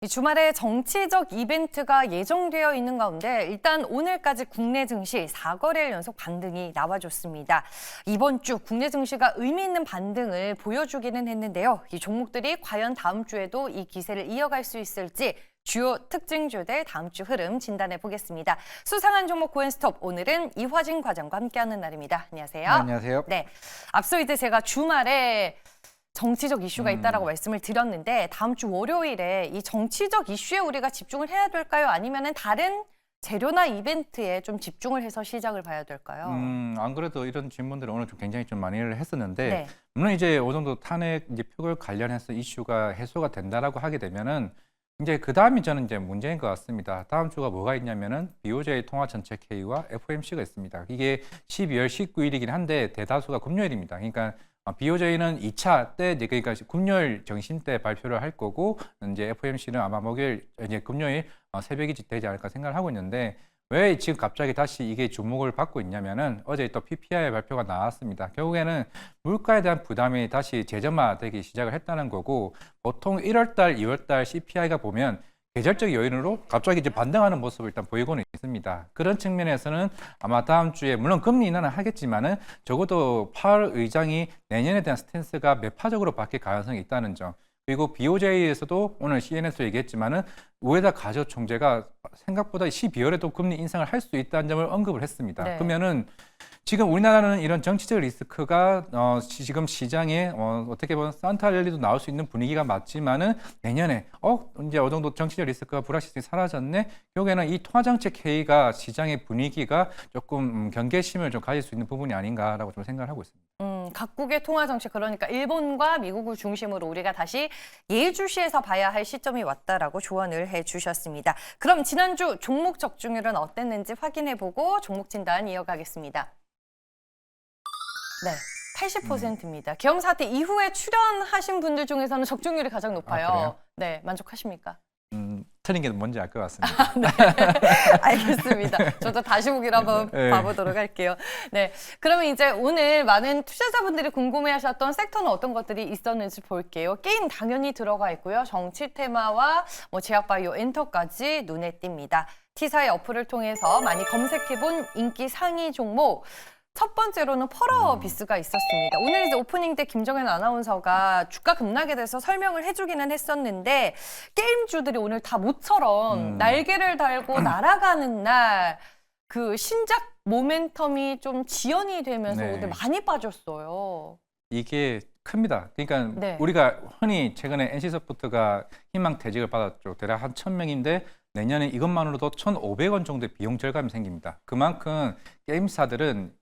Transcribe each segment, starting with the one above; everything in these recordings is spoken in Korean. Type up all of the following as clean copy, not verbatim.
이 주말에 정치적 이벤트가 예정되어 있는 가운데 일단 오늘까지 국내 증시 4거래일 연속 반등이 나와줬습니다. 이번 주 국내 증시가 의미 있는 반등을 보여주기는 했는데요. 이 종목들이 과연 다음 주에도 이 기세를 이어갈 수 있을지 주요 특징주들 다음 주 흐름 진단해 보겠습니다. 수상한 종목 고엔스톱 오늘은 이화진 과장과 함께하는 날입니다. 안녕하세요. 네, 안녕하세요. 네, 앞서 이제 제가 주말에 정치적 이슈가 있다라고 말씀을 드렸는데 다음 주 월요일에 이 정치적 이슈에 우리가 집중을 해야 될까요? 아니면은 다른 재료나 이벤트에 좀 집중을 해서 시작을 봐야 될까요? 안 그래도 이런 질문들을 오늘 좀 굉장히 좀 많이 했었는데 네. 물론 이제 어느 정도 탄핵 이제 표결 관련해서 이슈가 해소가 된다라고 하게 되면은 이제 그 다음이 저는 이제 문제인 것 같습니다. 다음 주가 뭐가 있냐면은 BOJ 통화정책회의와 FOMC가 있습니다. 이게 12월 19일이긴 한데 대다수가 금요일입니다. 그러니까 BOJ는 2차 때 이제 그러니까 금요일 정심 때 발표를 할 거고 이제 FOMC는 아마 목요일 이제 금요일 새벽이 되지 않을까 생각을 하고 있는데 왜 지금 갑자기 다시 이게 주목을 받고 있냐면은 어제 또 PPI 발표가 나왔습니다. 결국에는 물가에 대한 부담이 다시 재점화되기 시작을 했다는 거고 보통 1월달, 2월달 CPI가 보면 계절적 요인으로 갑자기 이제 반등하는 모습을 일단 보이고는 있습니다. 그런 측면에서는 아마 다음 주에 물론 금리 인하는 하겠지만은 적어도 파월 의장이 내년에 대한 스탠스가 매파적으로 바뀔 가능성이 있다는 점. 그리고 BOJ에서도 오늘 CNN에서 얘기했지만은 우에다 가저 총재가 생각보다 12월에도 금리 인상을 할 수 있다는 점을 언급을 했습니다. 네. 그러면은 지금 우리나라는 이런 정치적 리스크가 지금 시장에 어떻게 보면 산타랠리도 나올 수 있는 분위기가 맞지만은 내년에 이제 어느 정도 정치적 리스크가 불확실성이 사라졌네. 결국에는 이 통화정책 회의가 시장의 분위기가 조금 경계심을 좀 가질 수 있는 부분이 아닌가라고 좀 생각을 하고 있습니다. 각국의 통화 정책 그러니까 일본과 미국을 중심으로 우리가 다시 예의주시해서 봐야 할 시점이 왔다라고 조언을 해주셨습니다. 그럼 지난주 종목 적중률은 어땠는지 확인해보고 종목 진단 이어가겠습니다. 네, 80%입니다. 계엄 사태 이후에 출연하신 분들 중에서는 적중률이 가장 높아요. 그래요? 네, 만족하십니까? 틀린 게 뭔지 알 것 같습니다. 네, 알겠습니다. 저도 다시 보기로 한번 네. 봐보도록 할게요. 네, 그러면 이제 오늘 많은 투자자분들이 궁금해하셨던 섹터는 어떤 것들이 있었는지 볼게요. 게임 당연히 들어가 있고요. 정치 테마와 제약바이오 엔터까지 눈에 띕니다. T사의 어플을 통해서 많이 검색해본 인기 상위 종목. 첫 번째로는 펄어비스가 있었습니다. 오늘 이제 오프닝 때 김정현 아나운서가 주가 급락에 대해서 설명을 해주기는 했었는데 게임주들이 오늘 다 모처럼 날개를 달고 날아가는 날 그 신작 모멘텀이 좀 지연이 되면서 네. 오늘 많이 빠졌어요. 이게 큽니다. 그러니까 네. 우리가 흔히 최근에 NC소프트가 희망퇴직을 받았죠. 대략 한 1,000명인데 내년에 이것만으로도 1,500원 정도의 비용 절감이 생깁니다. 그만큼 게임사들은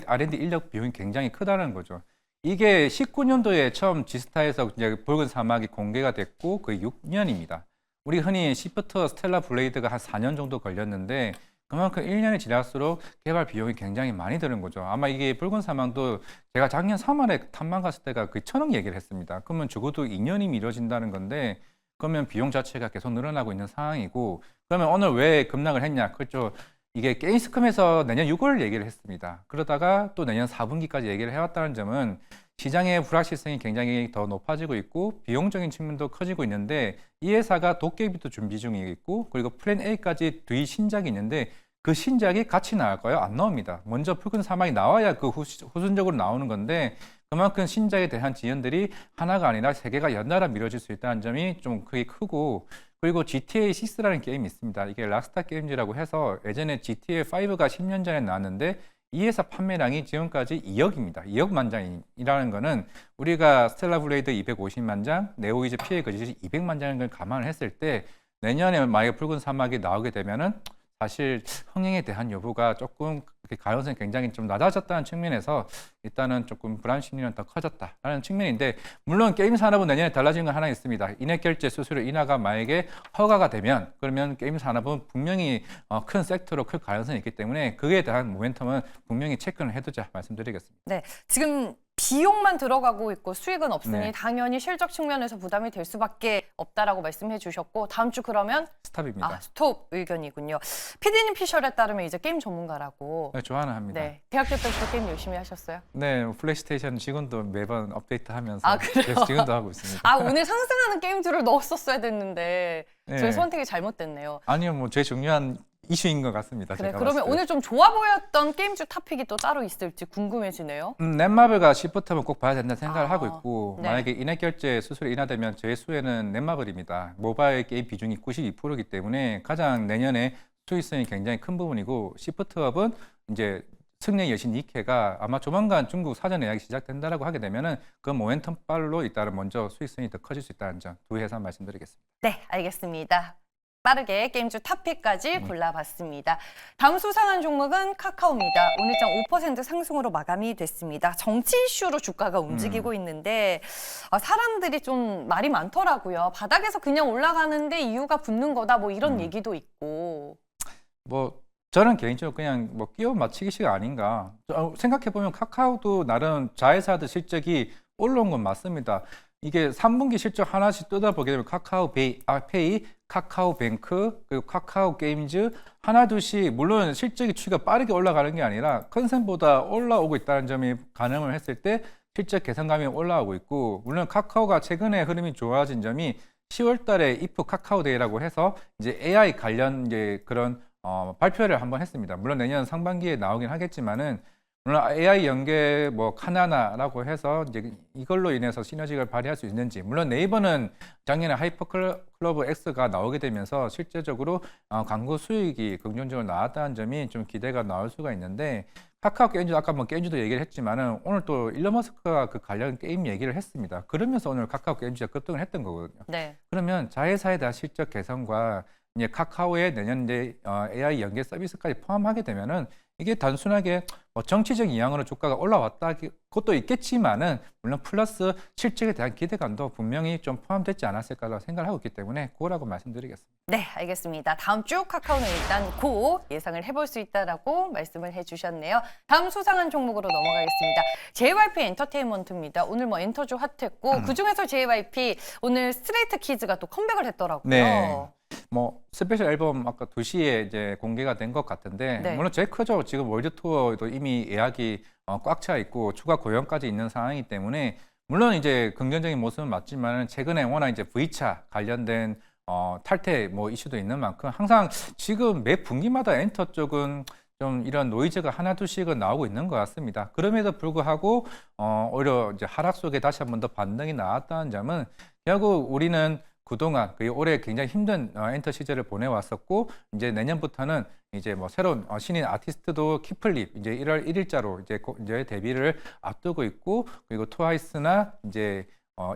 R&D 인력 비용이 굉장히 크다는 거죠. 이게 19년도에 처음 지스타에서 이제 붉은 사막이 공개가 됐고 거의 6년입니다. 우리 흔히 시프트 스텔라 블레이드가 한 4년 정도 걸렸는데 그만큼 1년이 지날수록 개발 비용이 굉장히 많이 드는 거죠. 아마 이게 붉은 사막도 제가 작년 3월에 탐방 갔을 때가 거의 1,000억 얘기를 했습니다. 그러면 적어도 2년이 미뤄진다는 건데 그러면 비용 자체가 계속 늘어나고 있는 상황이고 그러면 오늘 왜 급락을 했냐? 그렇죠. 이게 게임스컴에서 내년 6월 얘기를 했습니다. 그러다가 또 내년 4분기까지 얘기를 해왔다는 점은 시장의 불확실성이 굉장히 더 높아지고 있고 비용적인 측면도 커지고 있는데 이 회사가 도깨비도 준비 중에 있고 그리고 플랜 A까지 뒤 신작이 있는데 그 신작이 같이 나올까요? 안 나옵니다. 먼저 붉은 사막이 나와야 그 후순적으로 나오는 건데 그만큼 신작에 대한 지연들이 하나가 아니라 3개가 연달아 미뤄질 수 있다는 점이 좀 크게 크고 그리고 GTA 6라는 게임이 있습니다. 이게 락스타 게임즈라고 해서 예전에 GTA 5가 10년 전에 나왔는데 이 회사 판매량이 지금까지 2억입니다. 2억 만장이라는 거는 우리가 스텔라 블레이드 250만 장, 네오 이즈 피해 거짓이 200만 장을 감안을 했을 때 내년에 만약에 붉은 사막이 나오게 되면은 사실 흥행에 대한 여부가 조금 가능성이 굉장히 좀 낮아졌다는 측면에서 일단은 조금 불안 심리는 더 커졌다라는 측면인데 물론 게임 산업은 내년에 달라지는 건 하나 있습니다. 인액 결제 수수료 인하가 만약에 허가가 되면 그러면 게임 산업은 분명히 큰 섹터로 클 가능성이 있기 때문에 그에 대한 모멘텀은 분명히 체크를 해두자 말씀드리겠습니다. 네, 지금 비용만 들어가고 있고 수익은 없으니 네. 당연히 실적 측면에서 부담이 될 수밖에 없다라고 말씀해 주셨고 다음 주 그러면 스탑입니다. 스톱 의견이군요. PD님 피셜에 따르면 이제 게임 전문가라고. 네, 좋아는 합니다. 네. 대학교 때부터 게임 열심히 하셨어요? 네, 플레이스테이션 지금도 매번 업데이트하면서 그래요? 그래서 지금도 하고 있습니다. 오늘 상승하는 게임들을 넣었었어야 됐는데 네. 저희 선택이 잘못됐네요. 아니요, 뭐 제일 중요한 이슈인 것 같습니다. 그래, 제가 그러면 봤을 때. 오늘 좀 좋아 보였던 게임주 토픽이 또 따로 있을지 궁금해지네요. 넷마블과 시프트는 꼭 봐야 된다 생각을 하고 있고 네. 만약에 인해 결제 수수료 인하되면 제 수혜는 넷마블입니다. 모바일 게임 비중이 92%이기 때문에 가장 내년에 수익성이 굉장히 큰 부분이고 시프트업은 이제 승리의 여신 니케가 아마 조만간 중국 사전 예약이 시작된다라고 하게 되면은 그 모멘텀 발로 일단은 먼저 수익성이 더 커질 수 있다는 점 두 회사 말씀드리겠습니다. 네, 알겠습니다. 빠르게 게임주 탑픽까지 골라봤습니다. 다음 수상한 종목은 카카오입니다. 오늘장 5% 상승으로 마감이 됐습니다. 정치 이슈로 주가가 움직이고 있는데 사람들이 좀 말이 많더라고요. 바닥에서 그냥 올라가는데 이유가 붙는 거다 뭐 이런 얘기도 있고. 뭐 저는 개인적으로 그냥 뭐 끼워 맞추기식 아닌가 생각해 보면 카카오도 나름 자회사들 실적이 올라온 건 맞습니다. 이게 3분기 실적 하나씩 뜯어보게 되면 카카오페이, 카카오뱅크, 그리고 카카오 게임즈 하나 둘씩 물론 실적이 추이가 빠르게 올라가는 게 아니라 컨센보다 올라오고 있다는 점이 가늠을 했을 때 실적 개선감이 올라오고 있고 물론 카카오가 최근에 흐름이 좋아진 점이 10월 달에 이프 카카오데이라고 해서 이제 AI 관련 이제 그런 발표를 한번 했습니다. 물론 내년 상반기에 나오긴 하겠지만은 물론 AI 연계 뭐 카나나라고 해서 이제 이걸로 인해서 시너지를 발휘할 수 있는지 물론 네이버는 작년에 하이퍼클러브 X가 나오게 되면서 실제적으로 광고 수익이 긍정적으로 나왔다는 점이 좀 기대가 나올 수가 있는데 카카오 게임즈 아까 뭐 게임즈도 얘기를 했지만은 오늘 또 일론 머스크가 그 관련 게임 얘기를 했습니다. 그러면서 오늘 카카오 게임즈가 급등을 했던 거거든요. 네. 그러면 자회사에 대한 실적 개선과 이제 카카오의 내년 이제 AI 연계 서비스까지 포함하게 되면은 이게 단순하게 뭐 정치적 이양으로 주가가 올라왔다 그것도 있겠지만은 물론 플러스 실적에 대한 기대감도 분명히 좀 포함되지 않았을까라고 생각을 하고 있기 때문에 그거라고 말씀드리겠습니다. 네, 알겠습니다. 다음 주 카카오는 일단 고 예상을 해볼 수 있다라고 말씀을 해주셨네요. 다음 수상한 종목으로 넘어가겠습니다. JYP 엔터테인먼트입니다. 오늘 뭐 엔터주 핫했고 그중에서 JYP 오늘 스트레이트 키즈가 또 컴백을 했더라고요. 네. 뭐 스페셜 앨범 아까 2시에 이제 공개가 된 것 같은데 네. 물론 제일 크죠. 지금 월드 투어도 이미 예약이 꽉 차 있고 추가 고용까지 있는 상황이기 때문에 물론 이제 긍정적인 모습은 맞지만 최근에 워낙 이제 V차 관련된 탈퇴 뭐 이슈도 있는 만큼 항상 지금 매 분기마다 엔터 쪽은 좀 이런 노이즈가 하나 둘씩은 나오고 있는 것 같습니다. 그럼에도 불구하고 오히려 이제 하락 속에 다시 한 번 더 반등이 나왔다는 점은 결국 우리는 그동안 올해 굉장히 힘든 엔터 시절을 보내왔었고 이제 내년부터는 이제 뭐 새로운 신인 아티스트도 키플립 이제 1월 1일자로 이제 데뷔를 앞두고 있고 그리고 트와이스나 이제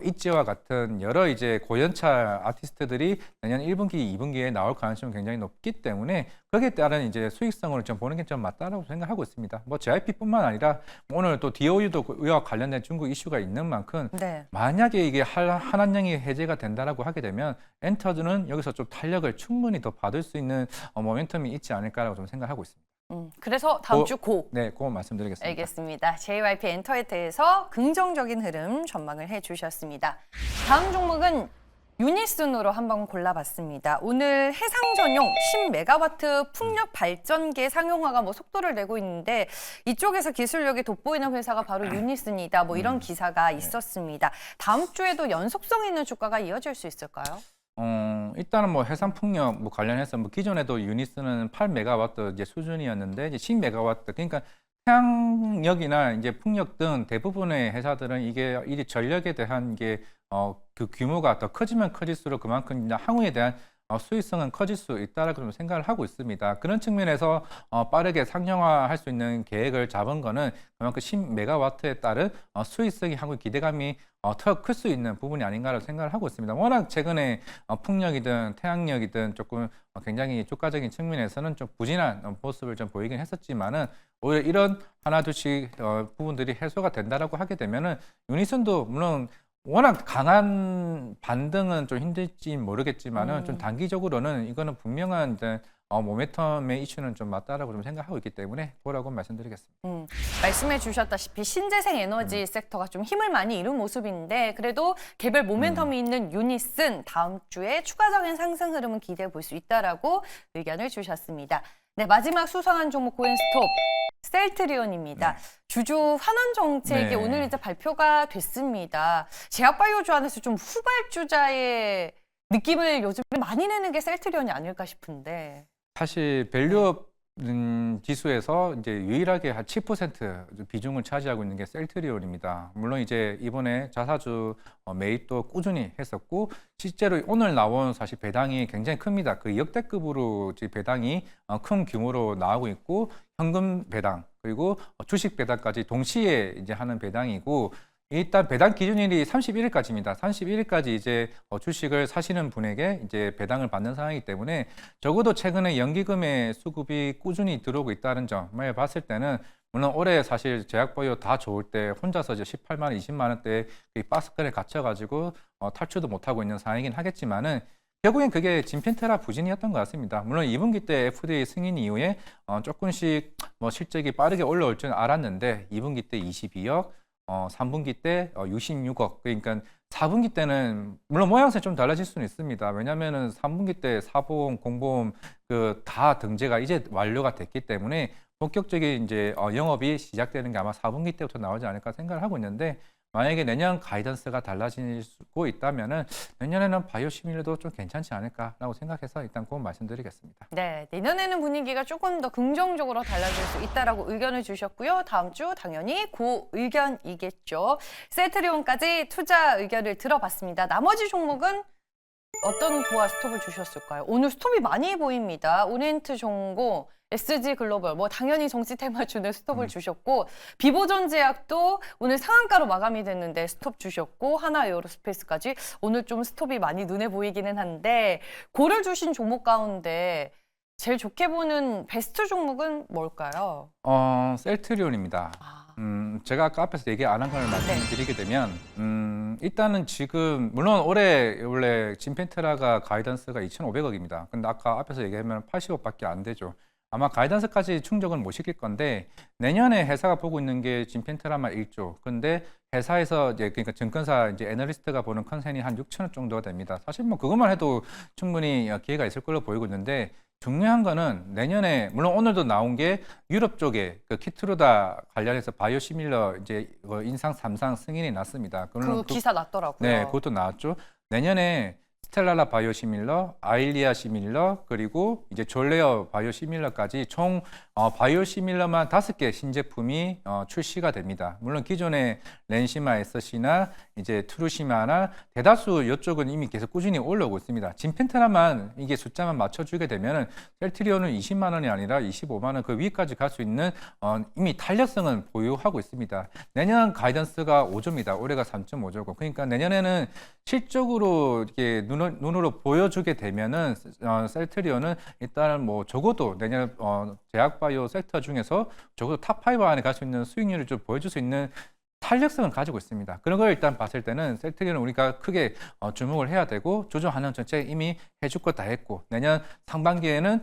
있지와 같은 여러 이제 고연차 아티스트들이 내년 1분기, 2분기에 나올 가능성이 굉장히 높기 때문에 거기에 따른 이제 수익성을 좀 보는 게 좀 맞다라고 생각하고 있습니다. 뭐 JYP뿐만 아니라 오늘 또 DOU도 이와 관련된 중국 이슈가 있는 만큼 네. 만약에 이게 한한령이 해제가 된다라고 하게 되면 엔터즈는 여기서 좀 탄력을 충분히 더 받을 수 있는 모멘텀이 있지 않을까라고 좀 생각하고 있습니다. 그래서 다음 주 고. 네, 그거 말씀드리겠습니다. 알겠습니다. JYP 엔터에 대해서 긍정적인 흐름 전망을 해주셨습니다. 다음 종목은 유니슨으로 한번 골라봤습니다. 오늘 해상 전용 10메가와트 풍력 발전기 상용화가 뭐 속도를 내고 있는데 이쪽에서 기술력이 돋보이는 회사가 바로 유니슨이다. 뭐 이런 기사가 있었습니다. 다음 주에도 연속성 있는 주가가 이어질 수 있을까요? 일단은 뭐 해상 풍력 뭐 관련해서 뭐 기존에도 유니스는 8메가와트 이제 수준이었는데 이제 10메가와트 그러니까 태양력이나 이제 풍력 등 대부분의 회사들은 이게 이 전력에 대한 게 그 규모가 더 커지면 커질수록 그만큼 이제 항우에 대한 수익성은 커질 수 있다라고 생각을 하고 있습니다. 그런 측면에서 빠르게 상용화할 수 있는 계획을 잡은 거는 그만큼 10메가와트에 따른 수익성이 하고 기대감이 더 클 수 있는 부분이 아닌가라고 생각을 하고 있습니다. 워낙 최근에 풍력이든 태양력이든 조금 굉장히 주가적인 측면에서는 좀 부진한 모습을 좀 보이긴 했었지만은 오히려 이런 하나 둘씩 부분들이 해소가 된다라고 하게 되면은 유니슨도 물론 워낙 강한 반등은 좀 힘들지 모르겠지만은 좀 단기적으로는 이거는 분명한 이제 모멘텀의 이슈는 좀 맞다라고 좀 생각하고 있기 때문에 보라고 말씀드리겠습니다. 말씀해 주셨다시피 신재생 에너지 섹터가 좀 힘을 많이 잃은 모습인데 그래도 개별 모멘텀이 있는 유닛은 다음 주에 추가적인 상승 흐름은 기대해 볼 수 있다라고 의견을 주셨습니다. 네, 마지막 수상한 종목 고인스톱 셀트리온입니다. 네. 주주 환원 정책이 네. 오늘 이제 발표가 됐습니다. 제약바이오주 안에서 좀 후발주자의 느낌을 요즘 많이 내는 게 셀트리온이 아닐까 싶은데. 사실 밸류업 지수에서 이제 유일하게 한 7% 비중을 차지하고 있는 게 셀트리온입니다. 물론 이제 이번에 자사주 매입도 꾸준히 했었고 실제로 오늘 나온 사실 배당이 굉장히 큽니다. 그 역대급으로 이제 배당이 큰 규모로 나오고 있고 현금 배당 그리고 주식 배당까지 동시에 이제 하는 배당이고 일단 배당 기준일이 31일까지입니다. 31일까지 이제 주식을 사시는 분에게 이제 배당을 받는 상황이기 때문에 적어도 최근에 연기금의 수급이 꾸준히 들어오고 있다는 점을 봤을 때는 물론 올해 사실 제약바이오 다 좋을 때 혼자서 이제 18만 원, 20만 원대 박스권에 갇혀가지고 탈출도 못하고 있는 상황이긴 하겠지만은 결국엔 그게 진펜테라 부진이었던 것 같습니다. 물론 2분기 때 FDA 승인 이후에 조금씩 뭐 실적이 빠르게 올라올 줄 알았는데 2분기 때 22억 3분기 때 66억 그러니까 4분기 때는 물론 모양새 좀 달라질 수는 있습니다. 왜냐하면은 3분기 때 사보험, 공보험 그 다 등재가 이제 완료가 됐기 때문에 본격적인 이제 영업이 시작되는 게 아마 4분기 때부터 나오지 않을까 생각을 하고 있는데 만약에 내년 가이던스가 달라지고 있다면은 내년에는 바이오시밀러도 좀 괜찮지 않을까라고 생각해서 일단 그건 말씀드리겠습니다. 네, 내년에는 분위기가 조금 더 긍정적으로 달라질 수 있다라고 의견을 주셨고요. 다음 주 당연히 그 의견이겠죠. 셀트리온까지 투자 의견을 들어봤습니다. 나머지 종목은 어떤 고와 스톱을 주셨을까요? 오늘 스톱이 많이 보입니다. 오리엔트 종고, SG 글로벌, 뭐 당연히 정치 테마주는 스톱을 주셨고 비보전제약도 오늘 상한가로 마감이 됐는데 스톱 주셨고 하나에어로스페이스까지 오늘 좀 스톱이 많이 눈에 보이기는 한데 고를 주신 종목 가운데 제일 좋게 보는 베스트 종목은 뭘까요? 셀트리온입니다. 제가 아까 앞에서 얘기 안 한 걸 말씀드리게 되면 일단은 지금 물론 올해 원래 진펜테라가 가이던스가 2,500억입니다. 근데 아까 앞에서 얘기하면 80억밖에 안 되죠. 아마 가이던스까지 충족은 못 시킬 건데 내년에 회사가 보고 있는 게 진펜테라만 1조. 근데 회사에서 이제 그러니까 증권사 이제 애널리스트가 보는 컨센이 한 6천억 정도가 됩니다. 사실 뭐 그것만 해도 충분히 기회가 있을 걸로 보이고 있는데 중요한 거는 내년에 물론 오늘도 나온 게 유럽 쪽에 그 키트루다 관련해서 바이오시밀러 이제 인상 3상 승인이 났습니다. 그 기사 났더라고요. 네, 그것도 나왔죠. 내년에 스텔라라 바이오시밀러, 아일리아 시밀러, 그리고 이제 졸레어 바이오시밀러까지 총 바이오시밀러만 5개 신제품이 출시가 됩니다. 물론 기존의 렌시마 SC나 이제 트루시마나 대다수 이쪽은 이미 계속 꾸준히 올라오고 있습니다. 진펜테라만 이게 숫자만 맞춰주게 되면은 셀트리온은 20만 원이 아니라 25만 원 그 위까지 갈 수 있는 이미 탄력성은 보유하고 있습니다. 내년 가이던스가 5조입니다. 올해가 3.5조고. 그러니까 내년에는 실적으로 이렇게 눈으로 보여주게 되면은 셀트리온은 일단 뭐 적어도 내년 제약바이오 섹터 중에서 적어도 탑5 안에 갈 수 있는 수익률을 좀 보여줄 수 있는 탄력성을 가지고 있습니다. 그런 걸 일단 봤을 때는 셀트리온은 우리가 크게 주목을 해야 되고 조정 환원 정책 이미 해줄 거 다 했고 내년 상반기에는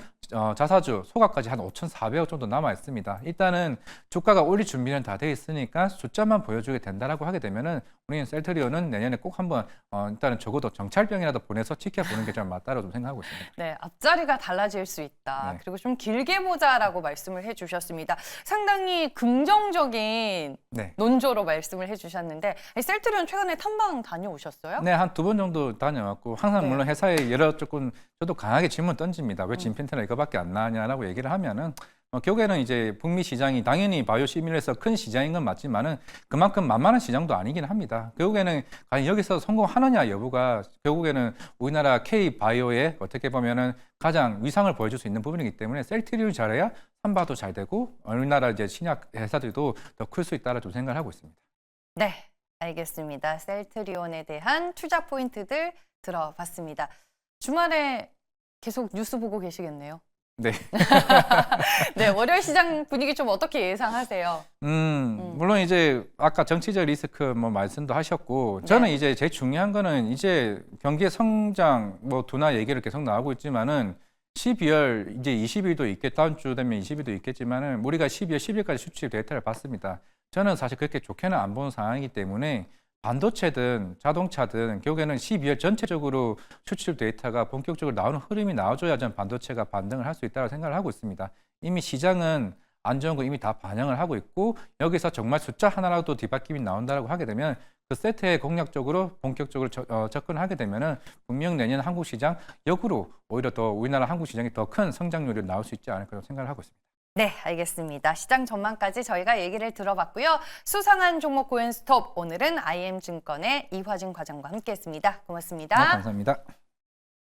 자사주 소각까지 한 5,400억 정도 남아 있습니다. 일단은 주가가 올릴 준비는 다 돼 있으니까 숫자만 보여주게 된다라고 하게 되면은 우리는 셀트리온은 내년에 꼭 한번 일단은 적어도 정찰병이라도 보내서 지켜보는 게 좀 맞다고 좀 생각하고 있습니다. 네, 앞자리가 달라질 수 있다. 네. 그리고 좀 길게 보자라고 말씀을 해주셨습니다. 상당히 긍정적인 네. 논조로 말씀을 해주셨는데 셀트리온 최근에 탐방 다녀오셨어요? 네, 한 2번 정도 다녀왔고 항상 네. 물론 회사에 여러 조금 저도 강하게 질문 던집니다. 왜 진펜테라 이거밖에 안 나냐라고 얘기를 하면은 결국에는 이제 북미 시장이 당연히 바이오시밀러에서 큰 시장인 건 맞지만은 그만큼 만만한 시장도 아니긴 합니다. 결국에는 과연 여기서 성공하느냐 여부가 결국에는 우리나라 K-바이오의 어떻게 보면은 가장 위상을 보여줄 수 있는 부분이기 때문에 셀트리온이 잘해야 삼바도 잘 되고 우리나라 이제 신약 회사들도 더 클 수 있다라 좀 생각을 하고 있습니다. 네, 알겠습니다. 셀트리온에 대한 투자 포인트들 들어봤습니다. 주말에 계속 뉴스 보고 계시겠네요. 네. 네, 월요일 시장 분위기 좀 어떻게 예상하세요? 물론 이제 아까 정치적 리스크 뭐 말씀도 하셨고 저는 네. 이제 제일 중요한 거는 이제 경기의 성장 뭐 둔화 얘기를 계속 나오고 있지만은 12월 이제 20일도 있겠 다음 주 되면 20일도 있겠지만은 우리가 12월 10일까지 수출 데이터를 봤습니다. 저는 사실 그렇게 좋게는 안 보는 상황이기 때문에 반도체든 자동차든 결국에는 12월 전체적으로 수출 데이터가 본격적으로 나오는 흐름이 나와줘야 전 반도체가 반등을 할 수 있다고 생각을 하고 있습니다. 이미 시장은 안 좋은 거 이미 다 반영을 하고 있고 여기서 정말 숫자 하나라도 뒤바뀜이 나온다고 하게 되면 그 세트에 공략적으로 본격적으로 접근하게 되면은 분명 내년 한국 시장 역으로 오히려 더 우리나라 한국 시장이 더 큰 성장률이 나올 수 있지 않을까 생각을 하고 있습니다. 네, 알겠습니다. 시장 전망까지 저희가 얘기를 들어봤고요. 수상한 종목 고앤스톱 오늘은 IM증권의 이화진 과장과 함께했습니다. 고맙습니다. 네, 감사합니다.